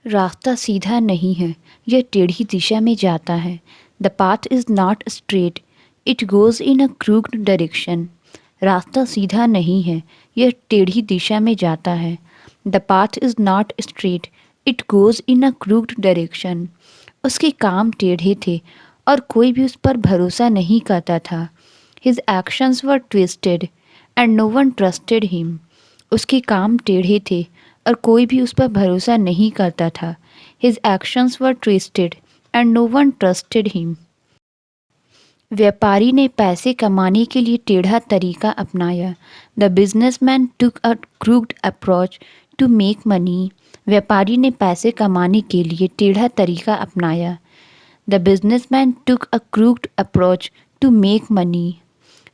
रास्ता सीधा नहीं है, यह टेढ़ी दिशा में जाता है। The path is not straight, it goes in a crooked direction. रास्ता सीधा नहीं है, यह टेढ़ी दिशा में जाता है। The path is not straight, it goes in a crooked direction. उसके काम टेढ़े थे और कोई भी उस पर भरोसा नहीं करता था। His actions were twisted and no one trusted him. उसके काम टेढ़े थे और कोई भी उस पर भरोसा नहीं करता था। His actions were twisted and no one trusted him. व्यापारी ने पैसे कमाने के लिए टेढ़ा तरीका अपनाया। The businessman took a crooked approach to make money. व्यापारी ने पैसे कमाने के लिए टेढ़ा तरीका अपनाया। The businessman took a crooked approach to make money.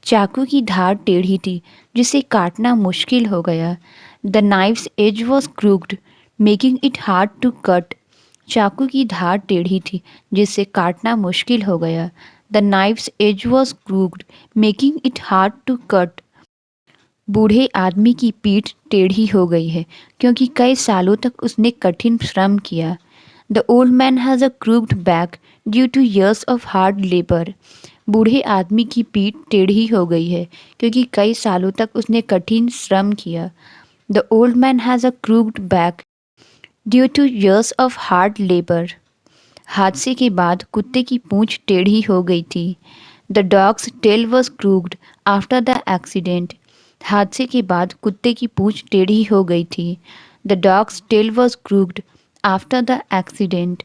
चाकू की धार टेढ़ी थी जिसे काटना मुश्किल हो गया। The knife's edge was crooked making it hard to cut. चाकू की धार टेढ़ी थी जिसे काटना मुश्किल हो गया। The knife's edge was crooked making it hard to cut. बूढ़े आदमी की पीठ टेढ़ी हो गई है क्योंकि कई सालों तक उसने कठिन श्रम किया। The old man has a crooked back due two years of hard labour. बूढ़े आदमी की पीठ टेढ़ी हो गई है क्योंकि कई सालों तक उसने कठिन श्रम किया। The old man has a crooked back due two years of hard labour. हादसे के बाद कुत्ते की पूंछ टेढ़ी हो गई थी। The dog's tail was crooked after the accident. हादसे के बाद कुत्ते की पूंछ टेढ़ी हो गई थी। The dog's tail was crooked after the accident.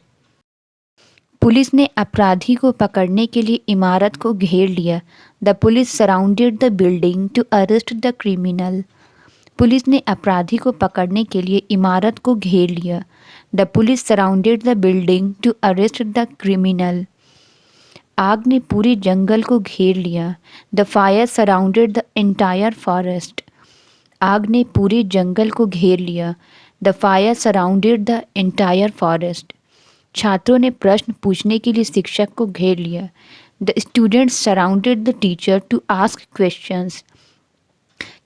Police ने अपराधी को पकड़ने के लिए इमारत को घेर लिया। The police surrounded the building to arrest the criminal. Police ने अपराधी को पकड़ने के लिए इमारत को घेर लिया। The police surrounded the building to arrest the criminal. आग ने पूरे जंगल को घेर लिया। The fire surrounded the entire forest. आग ने पूरे जंगल को घेर लिया। The fire surrounded the entire forest. छात्रों ने प्रश्न पूछने के लिए शिक्षक को घेर लिया। The students surrounded the teacher to ask questions.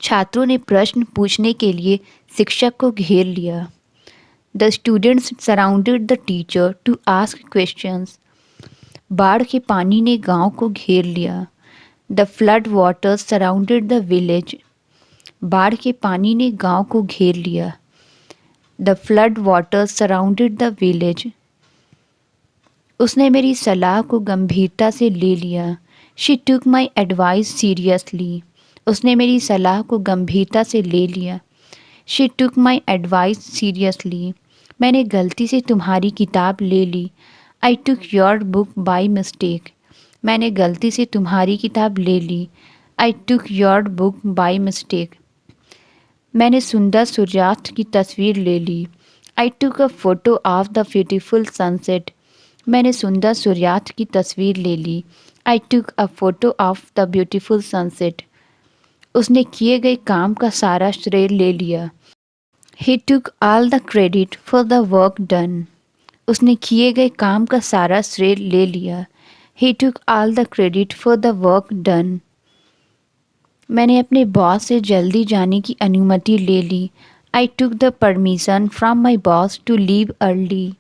छात्रों ने प्रश्न पूछने के लिए शिक्षक को घेर लिया। The students surrounded the teacher to ask questions. बाढ़ के पानी ने गांव को घेर लिया। The flood waters surrounded the village. बाढ़ के पानी ने गांव को घेर लिया। The flood waters surrounded the village. उसने मेरी सलाह को गंभीरता से ले लिया। She took my advice seriously. उसने मेरी सलाह को गंभीरता से ले लिया। She took my advice seriously. मैंने गलती से तुम्हारी किताब ले ली। I took your book by mistake. मैंने गलती से तुम्हारी किताब ले ली। I took your book by mistake. मैंने सुंदर सूर्यास्त की तस्वीर ले ली। I took a photo of the beautiful sunset. मैंने सुंदर सूर्यास्त की तस्वीर ले ली। I took a photo of the beautiful sunset. उसने किए गए काम का सारा श्रेय ले लिया। He took all the credit for the work done. उसने किए गए काम का सारा श्रेय ले लिया। He took all the credit for the work done. मैंने अपने बॉस से जल्दी जाने की अनुमति ले ली। I took the permission from my boss to leave early.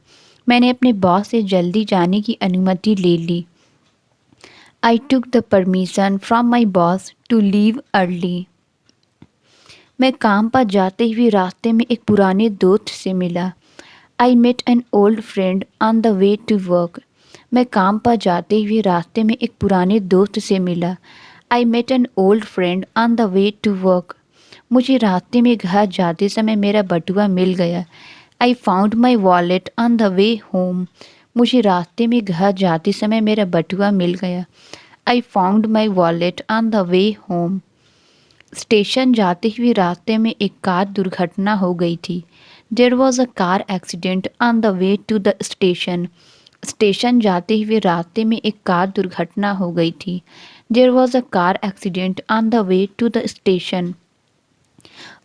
मैंने अपने बॉस से जल्दी जाने की अनुमति ले ली। I took the permission from my boss to leave early. मैं काम पर जाते हुए रास्ते में एक पुराने दोस्त से मिला। I met an old friend on the way to work. मैं काम पर जाते हुए रास्ते में एक पुराने दोस्त से मिला। I met an old friend on the way to work. मुझे रास्ते में घर जाते समय मेरा बटुआ मिल गया। I found my wallet on the way home. मुझे रास्ते में घर जाते समय मेरा बटुआ मिल गया। I found my wallet on the way home. Station जाते हुए रास्ते में एक कार दुर्घटना हो गई थी। There was a car accident on the way to the station. Station जाते हुए रास्ते में एक कार दुर्घटना हो गई थी। There was a car accident on the way to the station.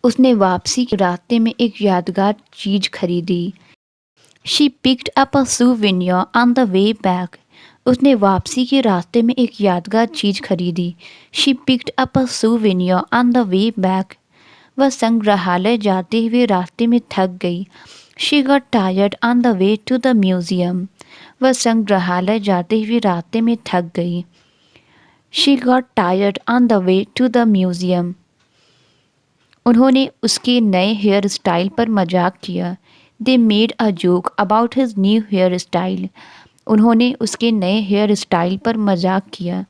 उसने वापसी के रास्ते में एक यादगार चीज खरीदी। She picked up a souvenir on the way back. उसने वापसी के रास्ते में एक यादगार चीज खरीदी। She picked up a souvenir on the way back. वह संग्रहालय जाते हुए रास्ते में थक गई। She got tired on the way to the museum. वह संग्रहालय जाते हुए रास्ते में थक गई. She got tired on the way to the museum. उन्होंने उसके नए हेयर स्टाइल पर मजाक किया. They made a joke about his new hairstyle. उन्होंने उसके नए हेयर स्टाइल पर मजाक किया.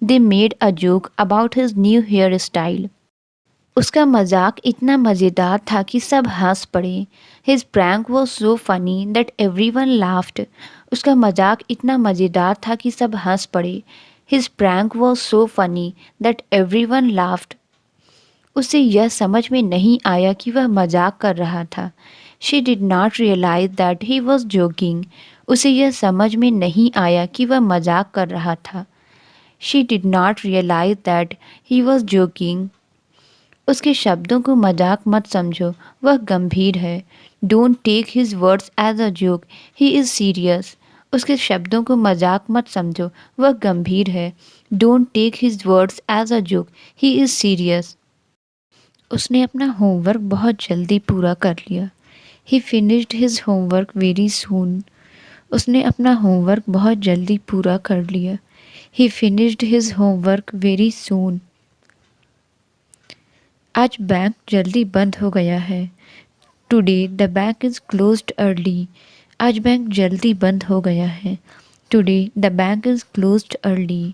They made a joke about his new hairstyle. उसका मजाक इतना मज़ेदार था कि सब हंस पड़े. His prank was so funny that everyone laughed. उसका मजाक इतना मज़ेदार था कि सब हंस पड़े. His prank was so funny that everyone laughed. उसे यह समझ में नहीं आया कि वह मजाक कर रहा था. She did not realize that he was joking. उसे यह समझ में नहीं आया कि वह मजाक कर रहा था. She did not realize that he was joking. उसके शब्दों को मजाक मत समझो, वह गंभीर है. Don't take his words as a joke. He is serious. उसके शब्दों को मजाक मत समझो, वह गंभीर है. Don't take his words as a joke. He is serious. उसने अपना होमवर्क बहुत जल्दी पूरा कर लिया. He finished his homework very soon. उसने अपना होमवर्क बहुत जल्दी पूरा कर लिया. He finished his homework very soon. आज बैंक जल्दी बंद हो गया है. Today the bank is closed early. आज बैंक जल्दी बंद हो गया है. Today the bank is closed early.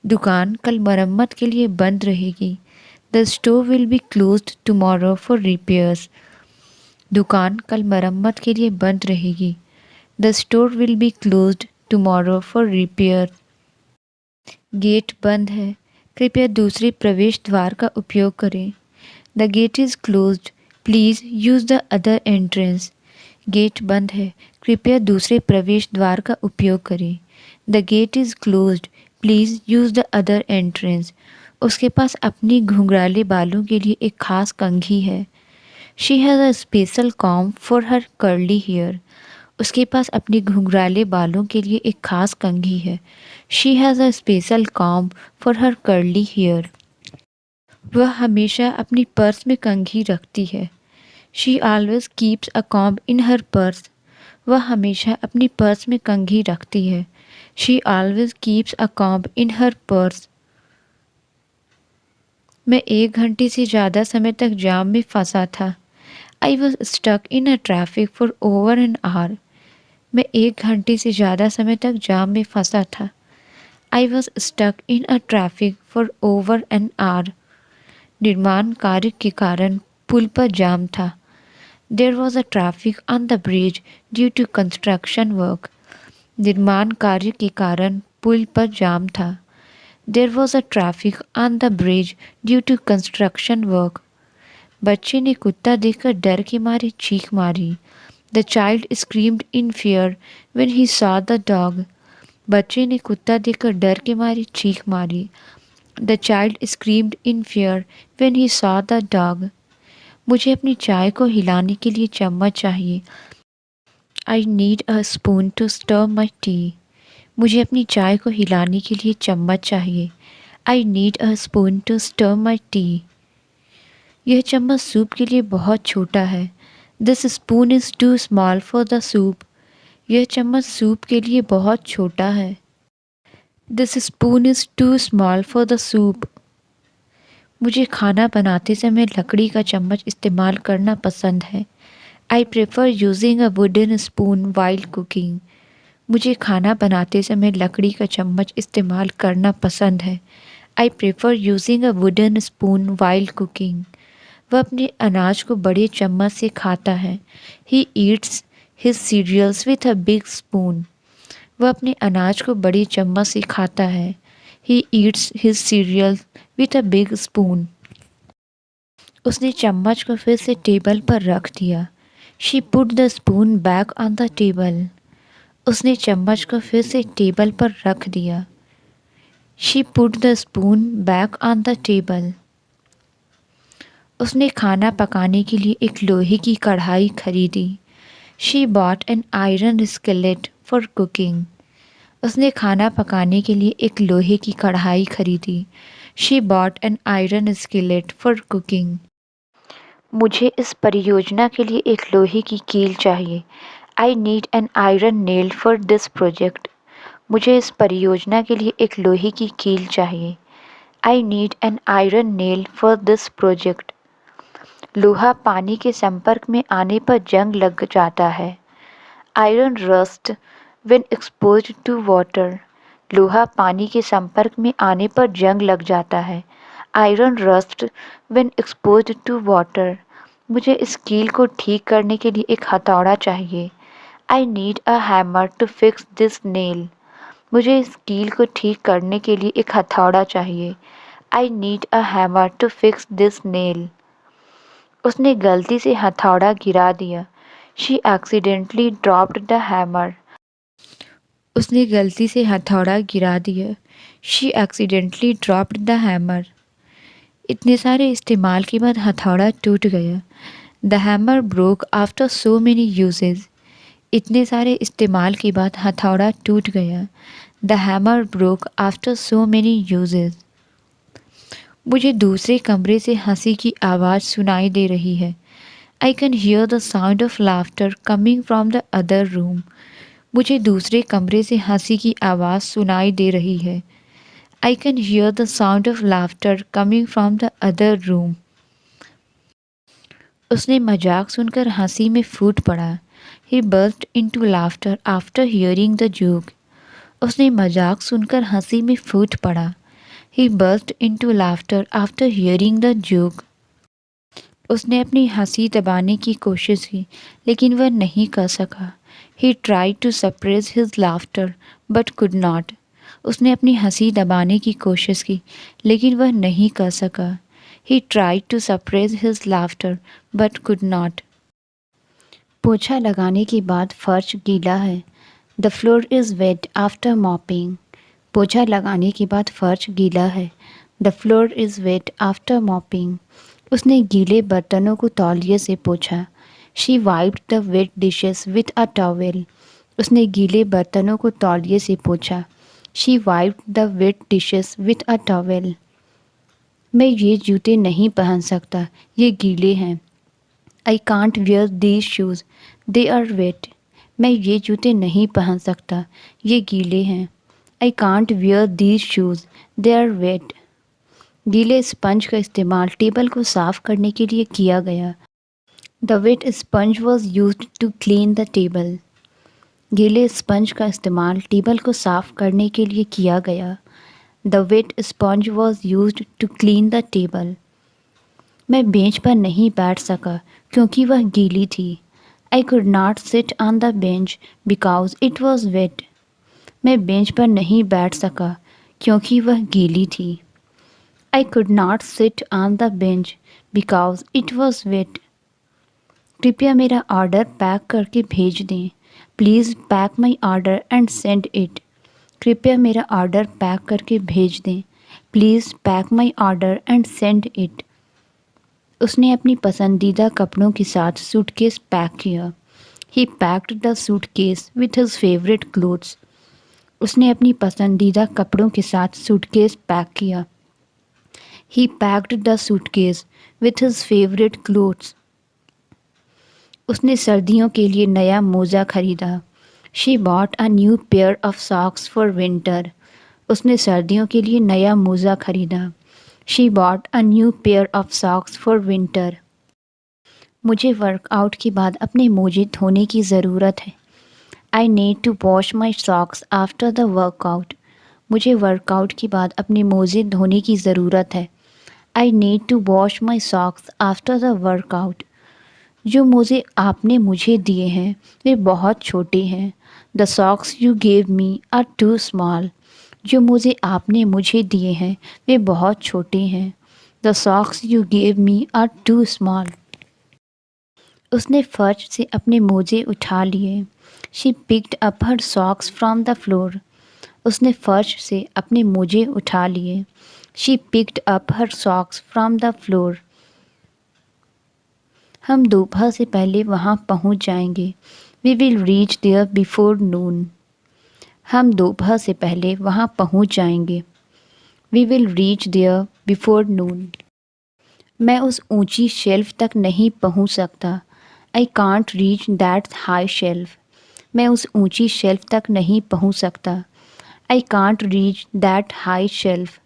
दुकान कल मरम्मत के लिए बंद रहेगी. The store will be closed tomorrow for repairs. दुकान कल मरम्मत के लिए बंद रहेगी. The store will be closed tomorrow for repair. Gate बंद है, कृपया दूसरे प्रवेश द्वार का उपयोग करें. The gate is closed. Please use the other entrance. Gate बंद है, कृपया दूसरे प्रवेश द्वार का उपयोग करें. The gate is closed. Please use the other entrance. उसके पास अपनी घुंघराले बालों के लिए एक खास कंघी है. She has a special comb for her curly hair. उसके पास अपनी घुंघराले बालों के लिए एक खास कंघी है. She has a special comb for her curly hair. वह हमेशा अपनी पर्स में कंघी रखती है. She always keeps a comb in her purse. वह हमेशा अपनी पर्स में कंघी रखती है. She always keeps a comb in her purse. मैं 1 घंटे से ज़्यादा समय तक जाम में फंसा था. I was stuck in a traffic for over an hour. मैं 1 घंटे से ज़्यादा समय तक जाम में फंसा था. I was stuck in a traffic for over an hour. निर्माण कार्य के कारण पुल पर जाम था. There was a traffic on the bridge due to construction work. निर्माण कार्य के कारण पुल पर जाम था. There was a traffic on the bridge due to construction work. बच्चे ने कुत्ता देखकर डर के मारे चीख मारी. The child screamed in fear when he saw the dog. बच्चे ने कुत्ता देखकर डर के मारे चीख मारी. The child screamed in fear when he saw the dog. मुझे अपनी चाय को हिलाने के लिए चम्मच चाहिए. I need a spoon to stir my tea. मुझे अपनी चाय को हिलाने के लिए चम्मच चाहिए. I need a spoon to stir my tea. यह चम्मच सूप के लिए बहुत छोटा है. This spoon is too small for the soup. यह चम्मच सूप के लिए बहुत छोटा है. This spoon is too small for the soup. मुझे खाना बनाते समय लकड़ी का चम्मच इस्तेमाल करना पसंद है. I prefer using a wooden spoon while cooking. मुझे खाना बनाते समय लकड़ी का चम्मच इस्तेमाल करना पसंद है. I prefer using a wooden spoon while cooking. वह अपने अनाज को बड़े चम्मच से खाता है. He eats his cereals with a big spoon. वह अपने अनाज को बड़े चम्मच से खाता है. He eats his cereals with a big spoon. उसने चम्मच को फिर से टेबल पर रख दिया. She put the spoon back on the table. उसने चम्मच को फिर से टेबल पर रख दिया. She put the spoon back on the table. उसने खाना पकाने के लिए एक लोहे की कढ़ाई खरीदी. She bought an iron skillet for cooking. उसने खाना पकाने के लिए एक लोहे की कढ़ाई खरीदी. She bought an iron skillet for cooking. मुझे इस परियोजना के लिए एक लोहे की कील चाहिए। I need an iron nail for this project. मुझे इस परियोजना के लिए एक लोहे की कील चाहिए। I need an iron nail for this project. लोहा पानी के संपर्क में आने पर जंग लग जाता है। Iron rust when exposed to water. लोहा पानी के संपर्क में आने पर जंग लग जाता है। Iron rust when exposed to water. मुझे इस कील को ठीक करने के लिए एक हथौड़ा चाहिए। I need a hammer to fix this nail. मुझे इस कील को ठीक करने के लिए एक हथौड़ा चाहिए। I need a hammer to fix this nail. उसने गलती से हथौड़ा गिरा दिया। She accidentally dropped the hammer. उसने गलती से हथौड़ा गिरा दिया। She accidentally dropped the hammer. इतने सारे इस्तेमाल के बाद हथौड़ा टूट गया। The hammer broke after so many uses. इतने सारे इस्तेमाल के बाद हथौड़ा टूट गया। The hammer broke after so many uses. मुझे दूसरे कमरे से हंसी की आवाज़ सुनाई दे रही है। I can hear the sound of laughter coming from the other room. मुझे दूसरे कमरे से हंसी की आवाज़ सुनाई दे रही है। I can hear the sound of laughter coming from the other room. उसने मजाक सुनकर हंसी में फूट पड़ा। He burst into laughter after hearing the joke. उसने मजाक सुनकर हंसी में फूट पड़ा। He burst into laughter after hearing the joke. उसने अपनी हंसी दबाने की कोशिश की, लेकिन वह नहीं कर सका। He tried to suppress his laughter but could not. उसने अपनी हंसी दबाने की कोशिश की, लेकिन वह नहीं कर सका। He tried to suppress his laughter but could not. पोछा लगाने के बाद फर्श गीला है। The floor is wet after mopping. पोछा लगाने के बाद फर्श गीला है। The floor is wet after mopping. उसने गीले बर्तनों को तौलिए से पोंछा। She wiped the wet dishes with a towel. उसने गीले बर्तनों को तौलिए से पोंछा। She wiped the wet dishes with a towel. मैं ये जूते नहीं पहन सकता, ये गीले हैं। I can't wear these shoes, they are wet. मैं ये जूते नहीं पहन सकता, ये गीले हैं। I can't wear these shoes, they are wet. गीले स्पंज का इस्तेमाल टेबल को साफ करने के लिए किया गया। The wet sponge was used to clean the table. गीले स्पंज का इस्तेमाल टेबल को साफ करने के लिए किया गया। The wet sponge was used to clean the table. मैं बेंच पर नहीं बैठ सका क्योंकि वह गीली थी। I could not sit on the bench because it was wet. मैं बेंच पर नहीं बैठ सका क्योंकि वह गीली थी। I could not sit on the bench because it was wet. कृपया मेरा ऑर्डर पैक करके भेज दें। Please pack my order and send it. कृपया मेरा ऑर्डर पैक करके भेज दें। Please pack my order and send it. उसने अपनी पसंदीदा कपड़ों के साथ सूटकेस पैक किया। He packed the suitcase with his favourite clothes. उसने अपनी पसंदीदा कपड़ों के साथ सूटकेस पैक किया। He packed the suitcase with his favorite clothes. उसने सर्दियों के लिए नया मोज़ा खरीदा। She bought a new pair of socks for winter. उसने सर्दियों के लिए नया मोज़ा खरीदा। She bought a new pair of socks for winter. मुझे वर्कआउट के बाद अपने मोजे धोने की ज़रूरत है। I need to wash my socks after the workout. मुझे वर्कआउट के बाद अपने मोजे धोने की ज़रूरत है। I need to wash my socks after the workout. जो मोज़े आपने मुझे दिए हैं वे बहुत छोटे हैं। The socks you gave me are too small. जो मोज़े आपने मुझे दिए हैं वे बहुत छोटे हैं। The socks you gave me are too small. उसने फर्श से अपने मोजे उठा लिए। She picked up her socks from the floor. उसने फर्श से अपने मोजे उठा लिए। She picked up her socks from the floor. हम दोपहर से पहले वहाँ पहुँच जाएंगे। We will reach there before noon. हम दोपहर से पहले वहाँ पहुँच जाएंगे। We will reach there before noon. मैं उस ऊंची शेल्फ तक नहीं पहुंच सकता। I can't reach that high shelf. मैं उस ऊंची शेल्फ तक नहीं पहुंच सकता। I can't reach that high shelf.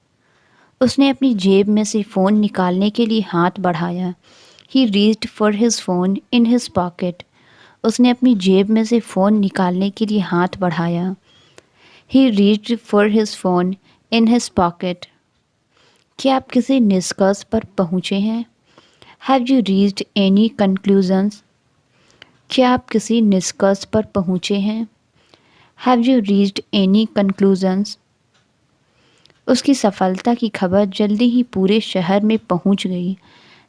उसने अपनी जेब में से फ़ोन निकालने के लिए हाथ बढ़ाया। ही reached for his phone in his pocket. उसने अपनी जेब में से फ़ोन निकालने के लिए हाथ बढ़ाया। ही reached for his phone in his pocket. क्या आप किसी निष्कर्ष पर पहुँचे हैं? Have you reached any conclusions? क्या आप किसी निष्कर्ष पर पहुँचे हैं? Have you reached any conclusions? उसकी सफलता की खबर जल्दी ही पूरे शहर में पहुंच गई।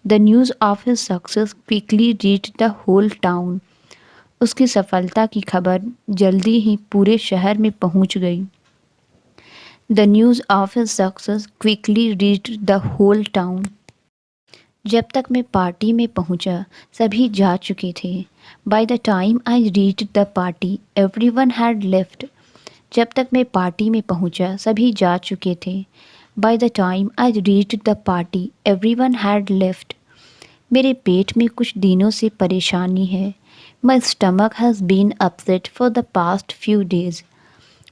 The news of his success quickly reached the whole town. उसकी सफलता की खबर जल्दी ही पूरे शहर में पहुंच गई। The news of his success quickly reached the whole town. जब तक मैं पार्टी में पहुंचा, सभी जा चुके थे। By the time I reached the party everyone had left. जब तक मैं पार्टी में पहुंचा, सभी जा चुके थे। By the time I reached the party everyone had left. मेरे पेट में कुछ दिनों से परेशानी है। My stomach has been upset for the past few days.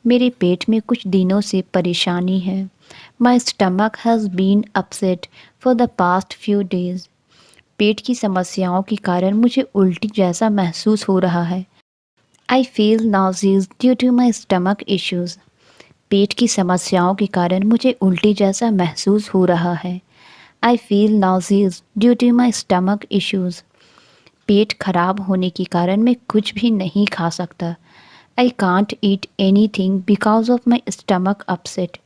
मेरे पेट में कुछ दिनों से परेशानी है। My stomach has been upset for the past few days. पेट की समस्याओं के कारण मुझे उल्टी जैसा महसूस हो रहा है। I feel nauseous due to my stomach issues. पेट की समस्याओं के कारण मुझे उल्टी जैसा महसूस हो रहा है। I feel nauseous due to my stomach issues. पेट खराब होने के कारण मैं कुछ भी नहीं खा सकता। I can't eat anything because of my stomach upset.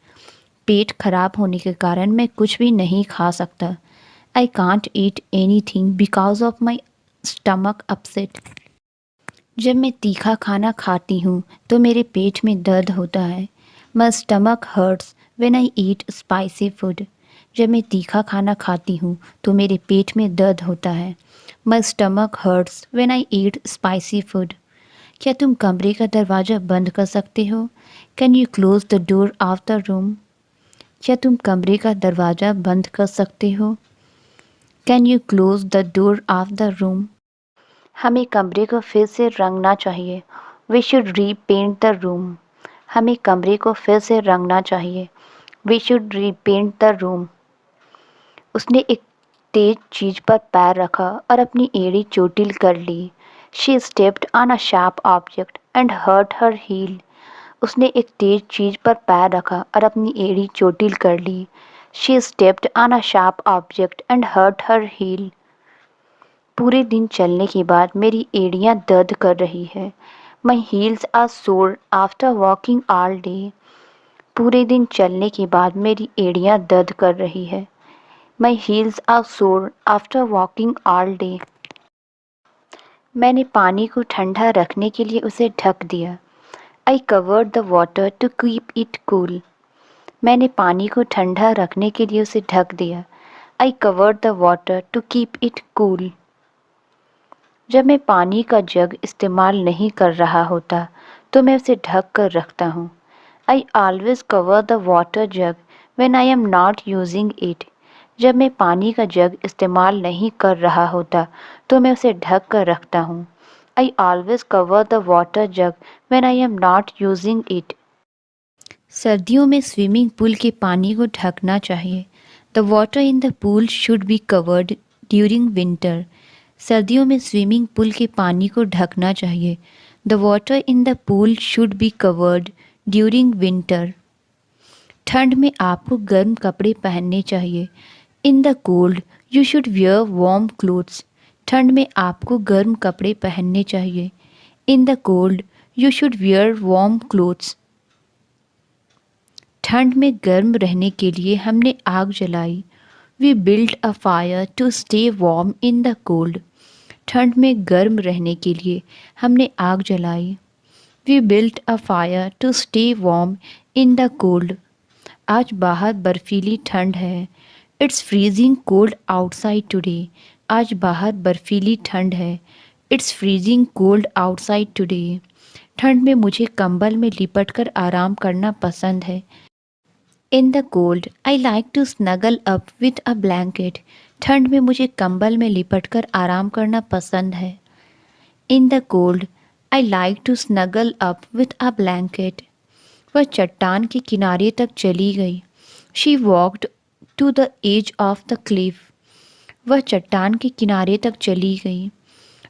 पेट खराब होने के कारण मैं कुछ भी नहीं खा सकता। I can't eat anything because of my stomach upset. जब मैं तीखा खाना खाती हूँ तो मेरे पेट में दर्द होता है। My stomach hurts when I eat spicy food. जब मैं तीखा खाना खाती हूँ तो मेरे पेट में दर्द होता है। My stomach hurts when I eat spicy food. क्या तुम कमरे का दरवाज़ा बंद कर सकते हो? Can you close the door of the room? क्या तुम कमरे का दरवाज़ा बंद कर सकते हो? Can you close the door of the room? हमें कमरे को फिर से रंगना चाहिए। We should repaint the room. हमें कमरे को फिर से रंगना चाहिए। We should repaint the room. उसने एक तेज चीज़ पर पैर रखा और अपनी एड़ी चोटिल कर ली। She stepped on a sharp object and hurt her heel. उसने एक तेज चीज़ पर पैर रखा और अपनी एड़ी चोटिल कर ली। She stepped on a sharp object and hurt her heel. पूरे दिन चलने के बाद मेरी एड़ियाँ दर्द कर रही है। माई हील्स आर सोर आफ्टर वॉकिंग ऑल डे। पूरे दिन चलने के बाद मेरी एड़ियाँ दर्द कर रही है। माई हील्स आर सोर आफ्टर वॉकिंग ऑल डे। मैंने पानी को ठंडा रखने के लिए उसे ढक दिया। I covered the water to keep it cool. मैंने पानी को ठंडा रखने के लिए उसे ढक दिया। I covered the water to keep it cool. जब मैं पानी का जग इस्तेमाल नहीं कर रहा होता तो मैं उसे ढक कर रखता हूँ। I always cover the water jug when I am not using it. जब मैं पानी का जग इस्तेमाल नहीं कर रहा होता तो मैं उसे ढक कर रखता हूँ। I always cover the water jug when I am not using it. सर्दियों में स्विमिंग पूल के पानी को ढकना चाहिए। The water in the pool should be covered during winter. सर्दियों में स्विमिंग पूल के पानी को ढकना चाहिए। The water in the pool should be covered during winter. ठंड में आपको गर्म कपड़े पहनने चाहिए। In the cold you should wear warm clothes. ठंड में आपको गर्म कपड़े पहनने चाहिए। In the cold you should wear warm clothes. ठंड में गर्म रहने के लिए हमने आग जलाई। We built a fire to stay warm in the cold. ठंड में गर्म रहने के लिए हमने आग जलाई। We built a fire to stay warm in the cold. आज बाहर बर्फीली ठंड है। It's freezing cold outside today. आज बाहर बर्फीली ठंड है। It's freezing cold outside today. ठंड में मुझे कंबल में लिपट कर आराम करना पसंद है। In the cold, I like to snuggle up with a blanket. ठंड में मुझे कंबल में लिपटकर आराम करना पसंद है। In the cold I like to snuggle up with a blanket. वह चट्टान के किनारे तक चली गई। She walked to the edge of the cliff. वह चट्टान के किनारे तक चली गई।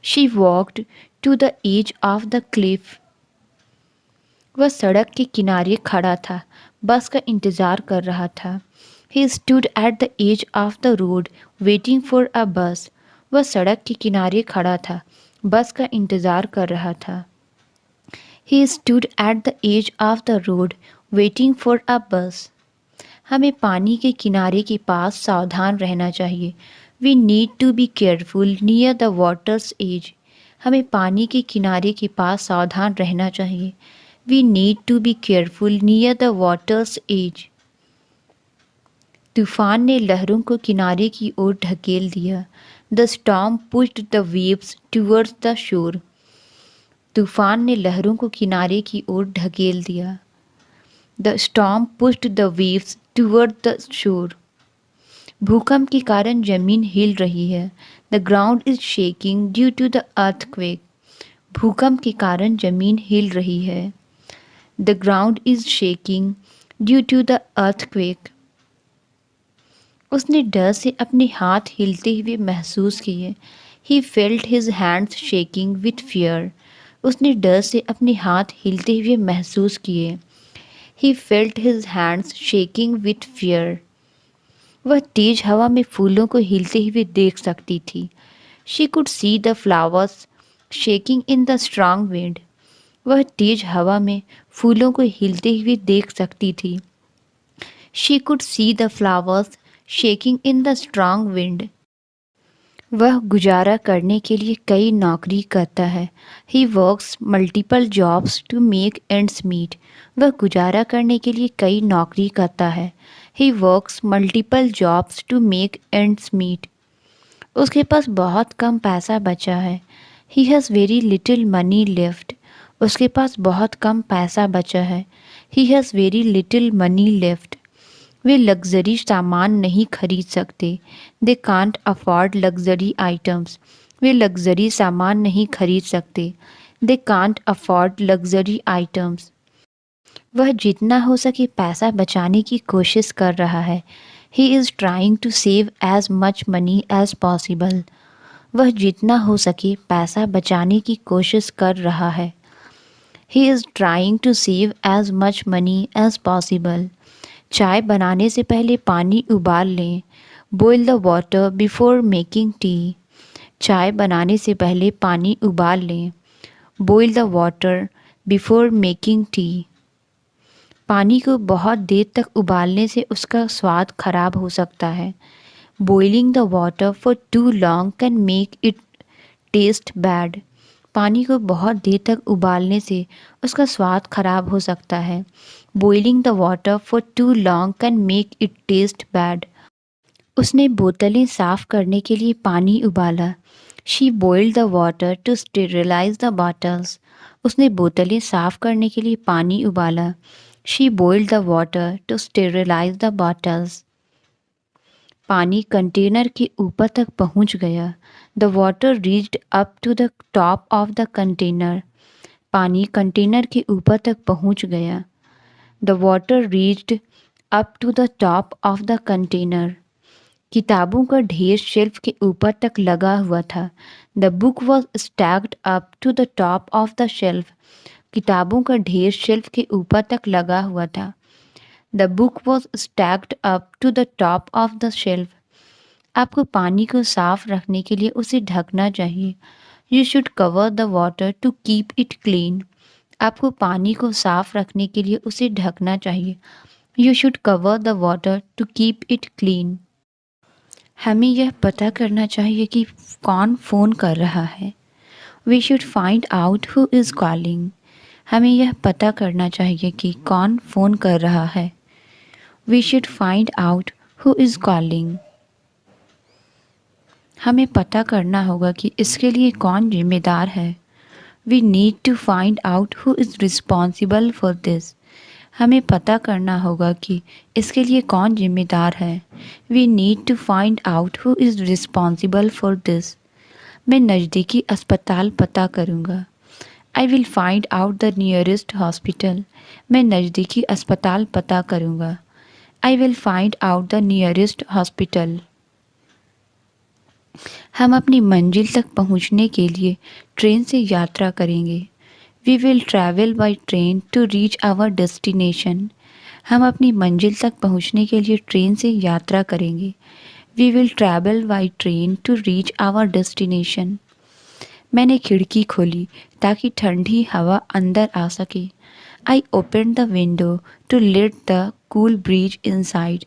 She walked to the edge of the cliff. वह सड़क के किनारे खड़ा था, बस का इंतज़ार कर रहा था। He stood at the edge of the road waiting for a bus. वह सड़क के किनारे खड़ा था, बस का इंतज़ार कर रहा था। He stood at the edge of the road waiting for a bus. हमें पानी के किनारे के पास सावधान रहना चाहिए। We need to be careful near the water's edge. हमें पानी के किनारे के पास सावधान रहना चाहिए। We need to be careful near the water's edge. तूफान ने लहरों को किनारे की ओर ढकेल दिया। The storm pushed the waves towards the shore. तूफान ने लहरों को किनारे की ओर ढकेल दिया। The storm pushed the waves toward the shore. भूकंप के कारण जमीन हिल रही है। The ground is shaking due to the earthquake. भूकंप के कारण जमीन हिल रही है। The ground is shaking due to the earthquake. उसने डर से अपने हाथ हिलते हुए महसूस किए। He felt his hands shaking with fear. उसने डर से अपने हाथ हिलते हुए महसूस किए। He felt his hands shaking with fear. वह तेज हवा में फूलों को हिलते हुए देख सकती थी। She could see the flowers shaking in the strong wind. वह तेज हवा में फूलों को हिलते हुए देख सकती थी। She could see the flowers shaking in the strong wind. वह गुजारा करने के लिए कई नौकरी करता है। He works multiple jobs to make ends meet. वह गुजारा करने के लिए कई नौकरी करता है। He works multiple jobs to make ends meet. उसके पास बहुत कम पैसा बचा है। He has very little money left. उसके पास बहुत कम पैसा बचा है। He has very little money left. वे लग्जरी सामान नहीं खरीद सकते। They can't afford luxury items. वे लग्जरी सामान नहीं खरीद सकते। They can't afford luxury items. वह जितना हो सके पैसा बचाने की कोशिश कर रहा है। He is trying to save as much money as possible. वह जितना हो सके पैसा बचाने की कोशिश कर रहा है। He is trying to save as much money as possible. चाय बनाने से पहले पानी उबाल लें। Boil the water before making tea. चाय बनाने से पहले पानी उबाल लें। Boil the water before making tea. पानी को बहुत देर तक उबालने से उसका स्वाद खराब हो सकता है। Boiling the water for too long can make it taste bad. पानी को बहुत देर तक उबालने से उसका स्वाद खराब हो सकता है। Boiling the water for too long can make it taste bad. उसने बोतलें साफ़ करने के लिए पानी उबाला। She boiled the water to sterilise the bottles. उसने बोतलें साफ़ करने के लिए पानी उबाला। She boiled the water to sterilise the bottles. पानी कंटेनर के ऊपर तक पहुंच गया। The water reached up to the top of the container. पानी कंटेनर के ऊपर तक पहुंच गया। The water reached up to the top of the container. किताबों का ढेर शेल्फ के ऊपर तक लगा हुआ था। The book was stacked up to the top of the shelf. किताबों का ढेर शेल्फ के ऊपर तक लगा हुआ था। The book was stacked up to the top of the shelf. आपको पानी को साफ रखने के लिए उसे ढकना चाहिए। You should cover the water to keep it clean. आपको पानी को साफ रखने के लिए उसे ढकना चाहिए। You should cover the water to keep it clean. हमें यह पता करना चाहिए कि कौन फ़ोन कर रहा है। We should find out who is calling. हमें यह पता करना चाहिए कि कौन फ़ोन कर रहा है। We should find out who is calling. हमें पता करना होगा कि इसके लिए कौन जिम्मेदार है। We need to find out who is responsible for this. हमें पता करना होगा कि इसके लिए कौन जिम्मेदार है। We need to find out who is responsible for this. मैं नज़दीकी अस्पताल पता करूँगा। I will find out the nearest hospital. मैं नज़दीकी अस्पताल पता करूँगा। I will find out the nearest hospital. हम अपनी मंजिल तक पहुँचने के लिए ट्रेन से यात्रा करेंगे। We will travel by train to reach our destination. हम अपनी मंजिल तक पहुँचने के लिए ट्रेन से यात्रा करेंगे। We will travel by train to reach our destination. मैंने खिड़की खोली ताकि ठंडी हवा अंदर आ सके। I open the window to let the cool breeze inside.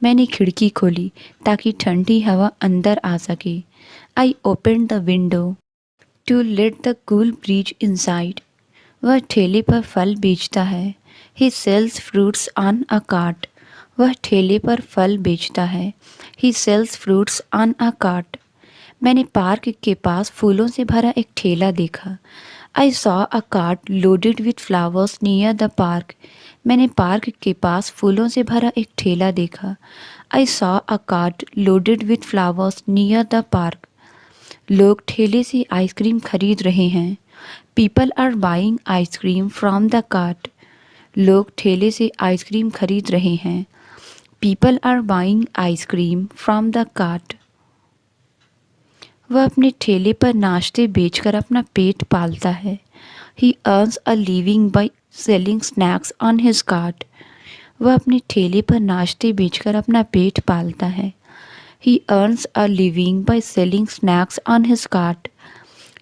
मैंने खिड़की खोली ताकि ठंडी हवा अंदर आ सके। I open the window to let the cool breeze inside. वह ठेले पर फल बेचता है। He sells fruits on a cart. वह ठेले पर फल बेचता है। He sells fruits on a cart. मैंने पार्क के पास फूलों से भरा एक ठेला देखा। I saw a cart loaded with flowers near the park. मैंने पार्क के पास फूलों से भरा एक ठेला देखा। I saw a cart loaded with flowers near the park. लोग ठेले से आइसक्रीम खरीद रहे हैं। People are buying ice cream from the cart. लोग ठेले से आइसक्रीम खरीद रहे हैं। People are buying ice cream from the cart. वह अपने ठेले पर नाश्ते बेचकर अपना पेट पालता है। ही earns a living by selling snacks on his cart. वह अपने ठेले पर नाश्ते बेचकर अपना पेट पालता है। ही earns a living by selling snacks on his cart.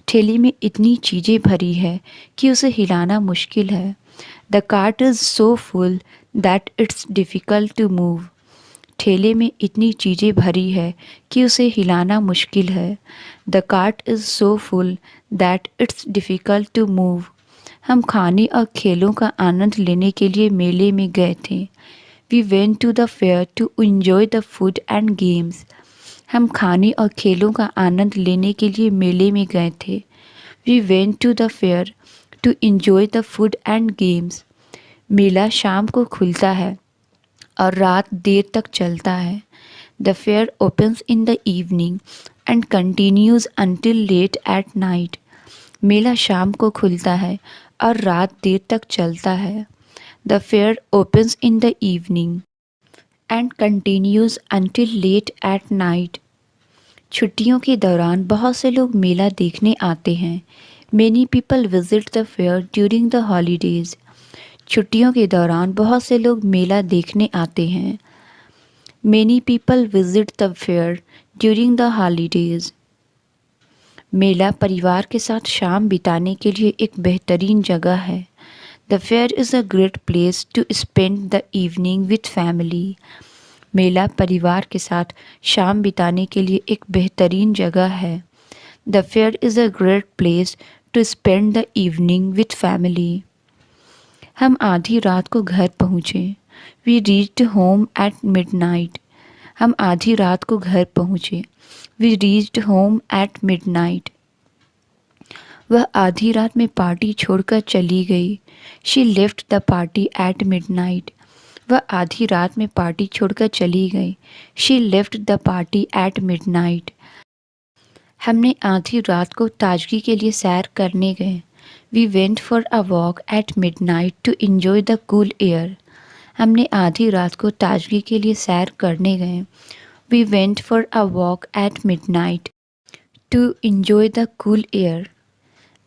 ठेले में इतनी चीज़ें भरी है कि उसे हिलाना मुश्किल है। The cart is so full that it's difficult to move. ठेले में इतनी चीज़ें भरी है कि उसे हिलाना मुश्किल है। The cart is so full that it's difficult to move. हम खाने और खेलों का आनंद लेने के लिए मेले में गए थे। We went to the fair to enjoy the food and games. हम खाने और खेलों का आनंद लेने के लिए मेले में गए थे। We went to the fair to enjoy the food and games. मेला शाम को खुलता है और रात देर तक चलता है। The fair opens in the evening and continues until late at night. मेला शाम को खुलता है और रात देर तक चलता है। The fair opens in the evening and continues until late at night. छुट्टियों के दौरान बहुत से लोग मेला देखने आते हैं। Many people visit the fair during the holidays. छुट्टियों के दौरान बहुत से लोग मेला देखने आते हैं। Many people visit the fair during the holidays. मेला परिवार के साथ शाम बिताने के लिए एक बेहतरीन जगह है। The fair is a great place to spend the evening with family. मेला परिवार के साथ शाम बिताने के लिए एक बेहतरीन जगह है। The fair is a great place to spend the evening with family. हम आधी रात को घर पहुँचे। We reached home at midnight. हम आधी रात को घर पहुँचे। We reached home at midnight. वह आधी रात में पार्टी छोड़कर चली गई। She left the party at midnight. वह आधी रात में पार्टी छोड़कर चली गई। She left the party at midnight. हमने आधी रात को ताजगी के लिए सैर करने गए। We went for a walk at midnight to enjoy the cool air. हमने आधी रात को ताजगी के लिए सैर करने गए। We went for a walk at midnight to enjoy the cool air.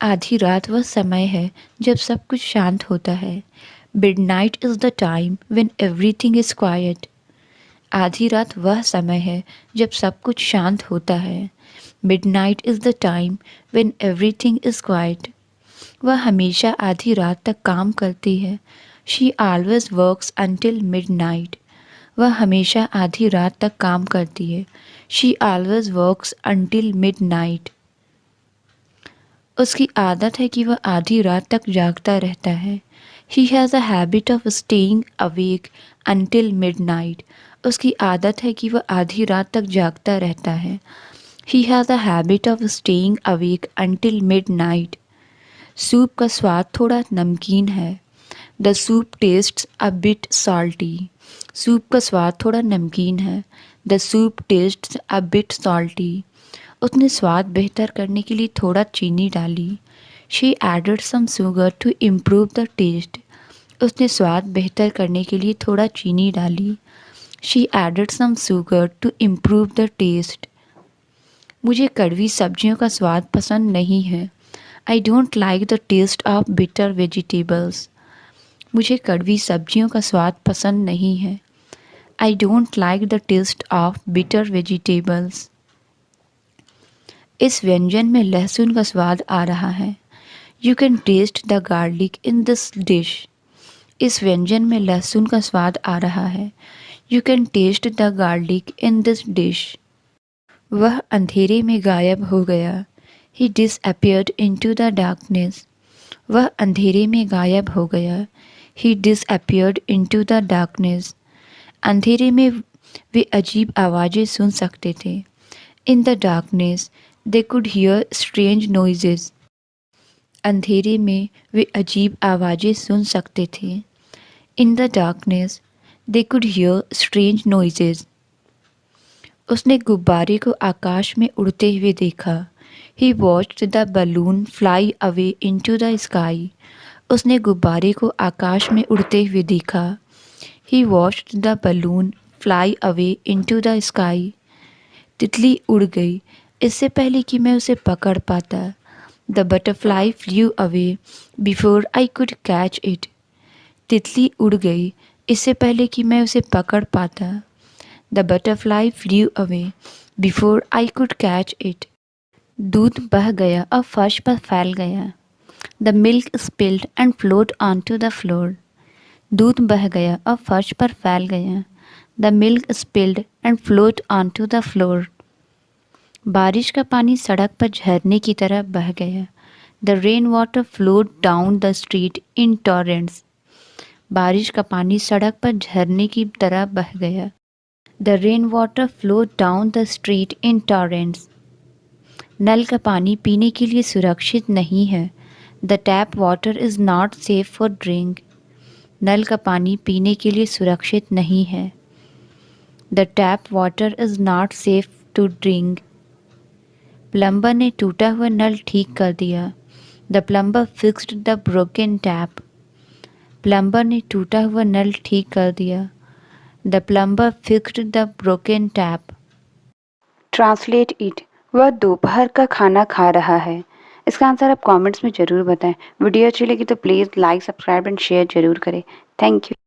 आधी रात वह समय है जब सब कुछ शांत होता है। Midnight is the time when everything is quiet. आधी रात वह समय है जब सब कुछ शांत होता है। Midnight is the time when everything is quiet. वह हमेशा आधी रात तक काम करती है। She always works until midnight. वह हमेशा आधी रात तक काम करती है। She always works until midnight. उसकी आदत है कि वह आधी रात तक जागता रहता है। He has a habit of staying awake until midnight. उसकी आदत है कि वह आधी रात तक जागता रहता है। He has a habit of staying awake until midnight. Soup का स्वाद थोड़ा नमकीन है। The soup tastes a bit salty. Soup का स्वाद थोड़ा नमकीन है। The soup tastes a bit salty. उसने स्वाद बेहतर करने के लिए थोड़ा चीनी डाली। She added some sugar to improve the taste. उसने स्वाद बेहतर करने के लिए थोड़ा चीनी डाली। She added some sugar to improve the taste. मुझे कड़वी सब्जियों का स्वाद पसंद नहीं है। I don't like the taste of bitter vegetables. मुझे कड़वी सब्जियों का स्वाद पसंद नहीं है। I don't like the taste of bitter vegetables. इस व्यंजन में लहसुन का स्वाद आ रहा है। You can taste the garlic in this dish. इस व्यंजन में लहसुन का स्वाद आ रहा है। You can taste the garlic in this dish. वह अंधेरे में गायब हो गया। He disappeared into the darkness. वह अंधेरे में गायब हो गया। He disappeared into the darkness. अंधेरे में वे अजीब आवाज़ें सुन सकते थे। In the darkness they could hear strange noises. अंधेरे में वे अजीब आवाज़ें सुन सकते थे। In the darkness they could hear strange noises. उसने गुब्बारे को आकाश में उड़ते हुए देखा। He watched the balloon fly away into the sky. उसने गुब्बारे को आकाश में उड़ते हुए देखा। He watched the balloon fly away into the sky. तितली उड़ गई इससे पहले कि मैं उसे पकड़ पाता। The butterfly flew away before I could catch it. तितली उड़ गई इससे पहले कि मैं उसे पकड़ पाता। The butterfly flew away before I could catch it. दूध बह गया और फर्श पर फैल गया। The milk spilled and float on to the floor. दूध बह गया और फर्श पर फैल गया। The milk spilled and float on to the floor. बारिश का पानी सड़क पर झरने की तरह बह गया। The rain water float down the street in torrents. बारिश का पानी सड़क पर झरने की तरह बह गया। The rain water float down the street in torrents. नल का पानी पीने के लिए सुरक्षित नहीं है। The tap water is not safe for drink. नल का पानी पीने के लिए सुरक्षित नहीं है। The tap water is not safe to drink. Plumber ने टूटा हुआ नल ठीक कर दिया। The plumber fixed the broken tap. Plumber ने टूटा हुआ नल ठीक कर दिया। The plumber fixed the broken tap. Translate it. वह दोपहर का खाना खा रहा है। इसका आंसर आप कमेंट्स में ज़रूर बताएं। वीडियो अच्छी लगी तो please like, subscribe and share ज़रूर करें। Thank you.